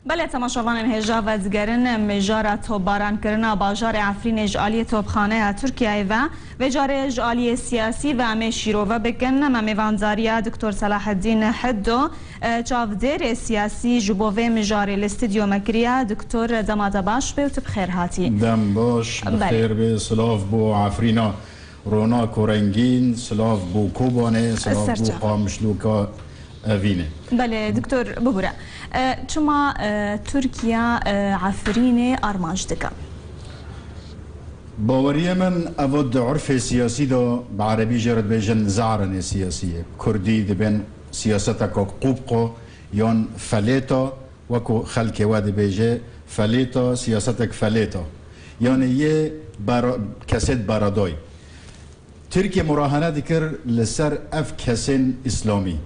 بله تماشاوان هجا و دگرن مجار توباران کرنا باجار عفرین جالی توبخانه ترکیه و جار جالی سیاسی و مشیرو و بکن ممیوانداریا دکتر صلاح الدین حدو چاودر سیاسی جبوه مجار الاستودیو مکریا دکتر دماد باش به تو بخیر هاتی دم باش بخیر به سلاف بو عفرینا رونا کورنگین سلاف بو کوبانه سلاف بو قامشلوکا اوینه. بله دکتر ببوره چما ترکیه عفرین آرمانج دکم باوری من اود عرف سیاسی دا بعربی جرد بیجن زعرن سیاسیه کردی دبن سیاستک قوبقو یان فلیتا وکو خلک واد بیجه فلیتا سیاستک فلیتا یعنی یه کسید برادای ترکیه مراهنه دکر لسر اف کسین اسلامی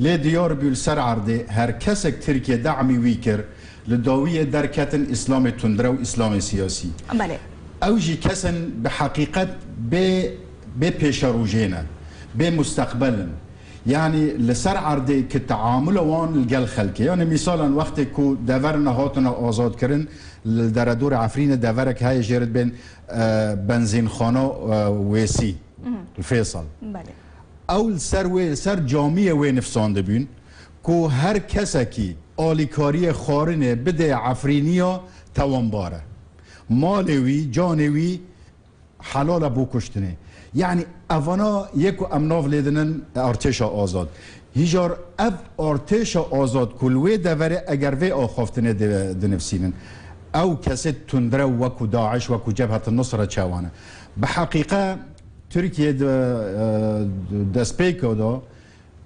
لی دیار بیل سر عرضه هر کسک ترکیه دعمی ویکر لداویه درکتن اسلام تندره و اسلام سیاسی بله اوجی کسن به حقیقت به پیش روجینه به مستقبلن یعنی لسر عرضه که تعامل وان الگل خلکه یعنی مثلا وقتی که دور نهاتنا آزاد کرن در دور عفرین دورک های جرد بین بنزین خانه ویسی الفیصل بله اول سر جامعه و نفسانده بین که هر کسی آلیکاری خارنه بده عفرینیا توانباره مالوی جانوی حلال بو کشتنه یعنی اوانا یکو امناف لیدنن ارتش آزاد هیجار اف ارتش آزاد کلوی دوره اگر وی آخافتنه دنفسینن او کسی تندره وکو داعش وکو جبهة النصرة چوانه بحقیقه ترکیه دست پیکو دا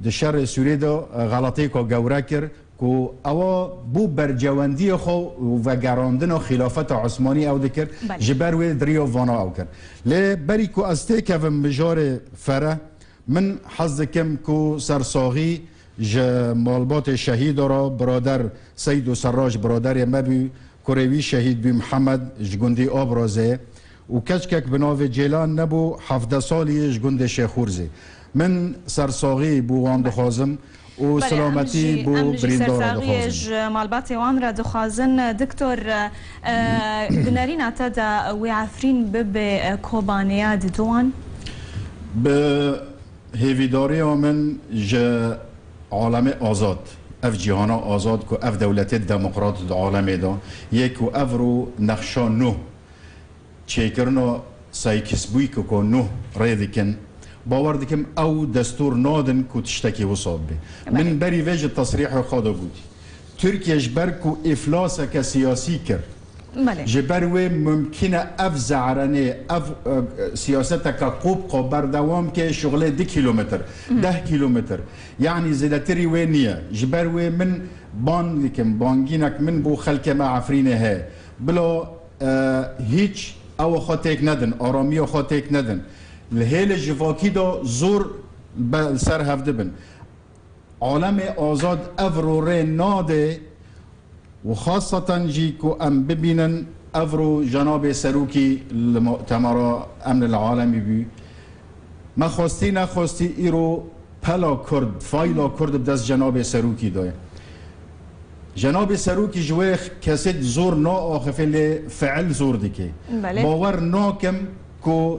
د شر سوریه دا غلطی که گوره کر که او بو برجواندی خو و گراندن خلافت عثمانی او دکر جبر و دریو وانا او کر لی بری که از تیکه و مجار فره من حظ کم که سرساغی مالبات شهید را برادر سید و سراج برادر مبی کروی شهید بی محمد جگندی آبرازه و کچکک بناو جیلان نبو 17 سالی جگند شیخورزه من سرساغی بو وان دخوازم و سلامتی بو بریندار دخوازم مالبات وان را دخوازن دکتور دنارین اتا دا وی عفرین به کوبانیا دوان به هیویداری من جه عالم آزاد اف جهانا آزاد که اف دولت دموکرات دا عالم دا یک و اف رو نقشا نو چیکرنا سایکسبوی که نو ریدکن باور دکم او دستور نادن که تشتکی وصاب بی من بری وجه تصریح خواده بودی ترکیه جبر که افلاس که سیاسی کرد جبر و ممکنه اف زعرانه اف سیاست که قوب بردوام که شغله 10 کیلومتر 10 کیلومتر یعنی زیادتری و نیه جبر و من بان دکم بانگینک من بو خلک ما عفرینه ها بلا هیچ او خاطیک ندن آرامی و خاطیک ندن لهیل جواکی دا زور سر هفته بن عالم آزاد افرو ری ناده و خاصتا جی که ام ببینن افرو جناب سروکی المؤتمر امن العالمی بی ما خواستی نخواستی ایرو پلا کرد فایلا کرد بدست جناب سروکی دای جناب سروکی جوه کسی زور نا آخفه لی فعل زور دیگه باور ناکم که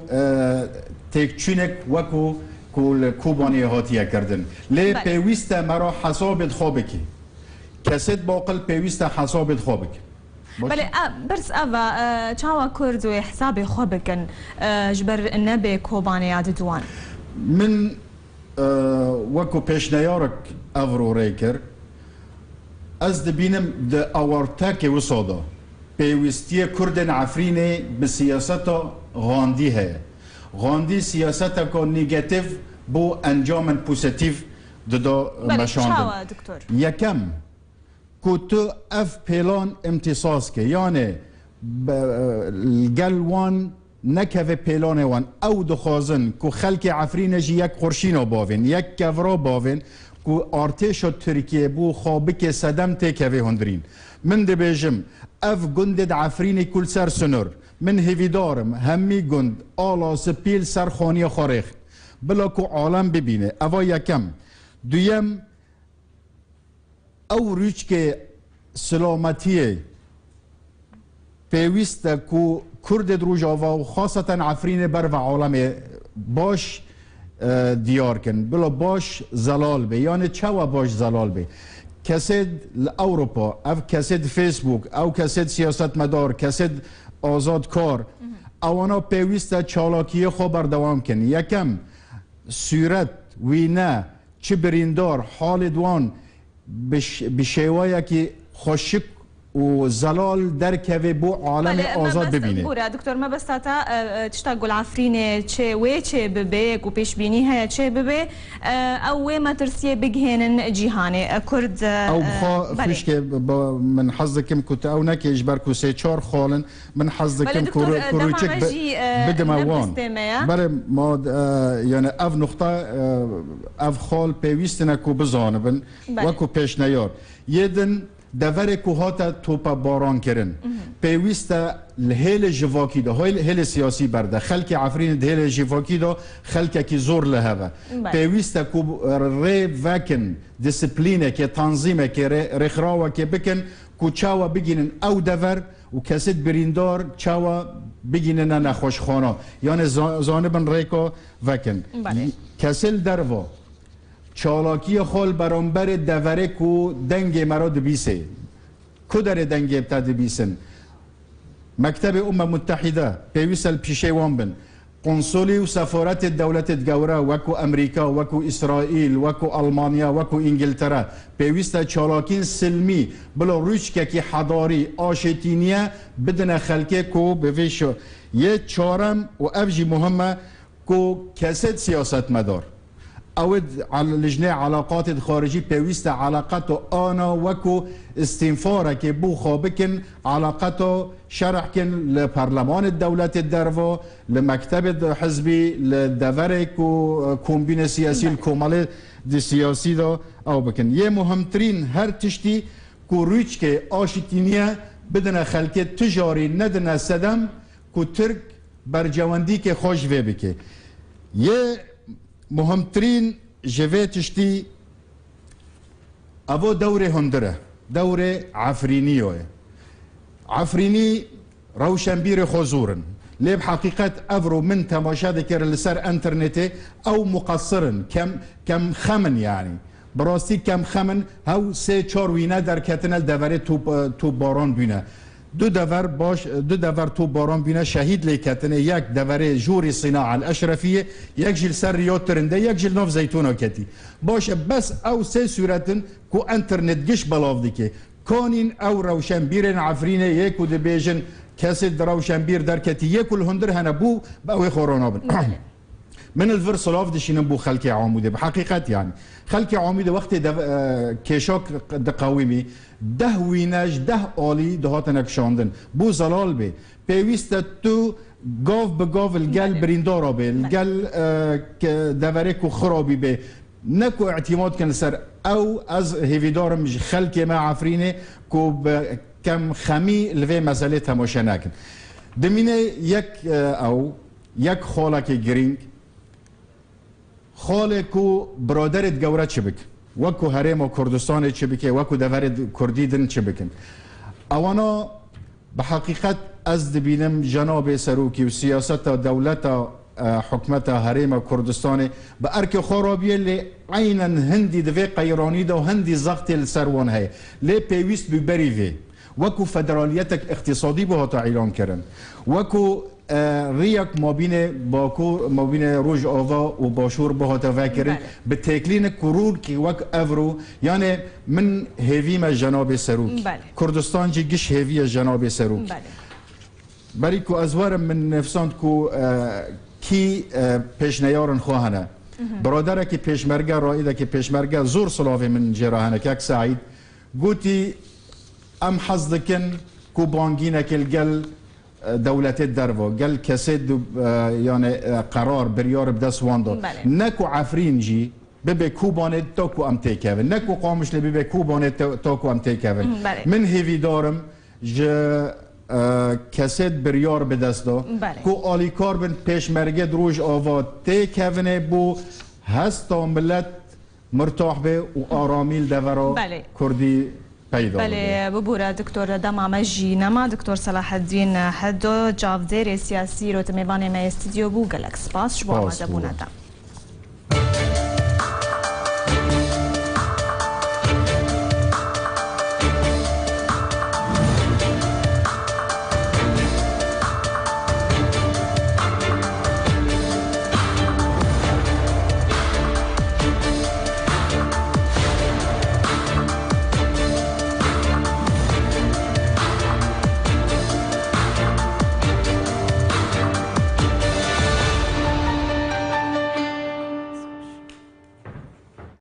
تکچینک وکو کل کوبانی هاتیه کردن لی پیوسته مرا حسابت خوابه که کسی باقل پیوسته حسابت خوابه که بله برس اوه چاوا کرد و حساب خوابه کن جبر نبی کوبانی یاد دوان من وکو پیشنیارک افرو ریکر از دبینم ده آورتاک وصادا پیوستی کردن عفرینه به سیاست غاندی ہے غاندی سیاست که نیگاتیو بو انجام پوزیتیو دادا مشاندن یکم که تو اف پیلان امتصاص که یعنی الگلوان نکوه پیلان وان او دخوازن که خلک عفرینه جی یک قرشینا باوین یک کورا باوین که ارتش ترکیه بو خوابک صدم تکوه هندرین من ده بیجم اف گندد عفرینه کل سر سنر من هیویدارم همی گند آلا سپیل سرخانی خارخ بلا که عالم ببینه اوا یکم دویم او روچ که سلامتی پیوسته کو کرد روجاوا و خاصتا عفرین بر و عالم باش دیار کن بلا باش زلال به یعنی چوا باش زلال به کسید اروپا او کسید فیسبوک او کسید سیاست مدار کسید آزاد کار اوانا پیوسته چالاکی خو بردوام کن یکم صورت وینا چه بریندار حال دوان بشیوه که خوشک و زلال در که بو عالم آزاد ببینه. بوره دکتر ما بس تا تشتا گل عفرینه چه و چه ببه کو پیش بینی ها چه ببه او ما ترسیه بگهنن جهانه کرد او بخا فيش که من حظكم كنت او نك اجبر كو سي چار خالن من حظكم كروچك بدموان بله ما يعني اف نقطه اف خال پیوستن کو بزانبن و کو پیش نیار یدن دور کوهاتا توپا باران کرن پیوسته الهیل جواکی دا هیل سیاسی برده خلک عفرین الهیل جواکی دا خلک کی زور لهوه پیوسته کو ری وکن دیسپلینه که تنظیمه که رخراوه که بکن کو چاوا بگینن او دور و کسید بریندار چاوا بگینن نخوشخانه یعنی زانبن ریکا وکن کسل دروا چالاکی خال برانبر دوره کو دنگ مرا دبیسه کدر دنگ ابتا دبیسن مکتب متحده پیویسل پیشوان بن قنصلی و سفارت دولت گوره وکو امریکا وکو اسرائیل وکو آلمانیا وکو انگلترا پیویسته چالاکین سلمی بلا روچکه که حضاری آشتینیه بدن خلکه کو بویشو یه چارم و افجی مهمه کو کسید سیاست مدار اود على لجنه علاقات الخارجي بيوست علاقاته انا وكو استنفاره كي بو خابكن علاقاته شرح كن لبرلمان الدولة الدرفو لمكتب الحزبي لدفرك وكومبين سياسي الكومالي دي سياسي دا او بكن يه مهمترين هر تشتي كو روچ كي آشتينيه بدنا خلقه تجاري ندنا سدم كو ترك برجواندي كي خوش في بكي يه مهمترین جوه تشتی اوه دور هندره دور عفرینیه عفرینی روشنبیر خزورن لب حقیقت افرو من تماشا ذكر لسر انترنت او مقصرن كم خمن يعني براستی کم خمن هاو سه چار وینه در کتنل دوره تو باران بینه دو دور تو باران بینه شهید لیکتنه یک دوره جوری صناعه الاشرفیه یک جل سر ریاض ترنده یک جل ناف زیتون کتی باشه بس او سه صورتن کو انترنت گش بلاف دیگه کانین او روشن بیرن عفرینه یک و دبیجن کسی روشن بیر در کتی یک و الهندر هنبو باوی خورانا بن من الفر صلاف دشين بو خلق عاموده بحقيقة يعني خلق عاموده وقت كيشاك دقاومي ده ويناج ده آلي دهات نكشاندن بو زلال بي بيويست تو قاف بقاف الجل بريندارا بي الجل دوريكو خرابي بي نكو اعتماد كان سر او از هيفيدار مش خلق ما عفرينه كو كم خمي لفي مسألة تماشا ناكن دمينه يك او يك خالك جرينج خاله کو برادرت گورت چه بک وکو هرم و کردستان چه بک وکو دورت کردی دن چه بکن اوانا به حقیقت از دبینم جناب سروکی و سیاست دولت حکمت هرم و کردستان به ارک خرابیه لی عینا هندی دوی قیرانی دا و هندی زغط السروان های لی پیویست ببری وی وکو فدرالیتک اقتصادی به تا اعلان کردن وکو ریاک مابین باکو مابین روج آوا و باشور به هات فکرین به تکلین کرور کی وک افرو یعنی من هیوی ما جناب سروک کردستان جی گش هیوی جناب سروک بری کو ازوار من نفساند کو کی پیشنیارن خواهنه برادر کی پیشمرگه رایده کی پیشمرگه زور صلاوی من جراهنه که سعید گوتی ام حظدکن کو بانگینه کل گل دولت دروا قال كسد يعني قرار بريار بدس واندا نكو عفرين جي ببي كوبانت تاكو ام تيكافن نكو قامش لي ببي كوبانت تاكو ام تيكافن من هيفي دارم ج كسد بريار بدس دا كو آلي كاربن پیشمرگه دروج آوا تيكافن بو هستا ملت مرتاح به و آرامیل دورا کردی پیدا بله ببوره دکتر دمامجی نما دکتر صلاح الدین حدو جاودیر سیاسی رو تمیوان ما استودیو بو گلکس باس شما آماده بونده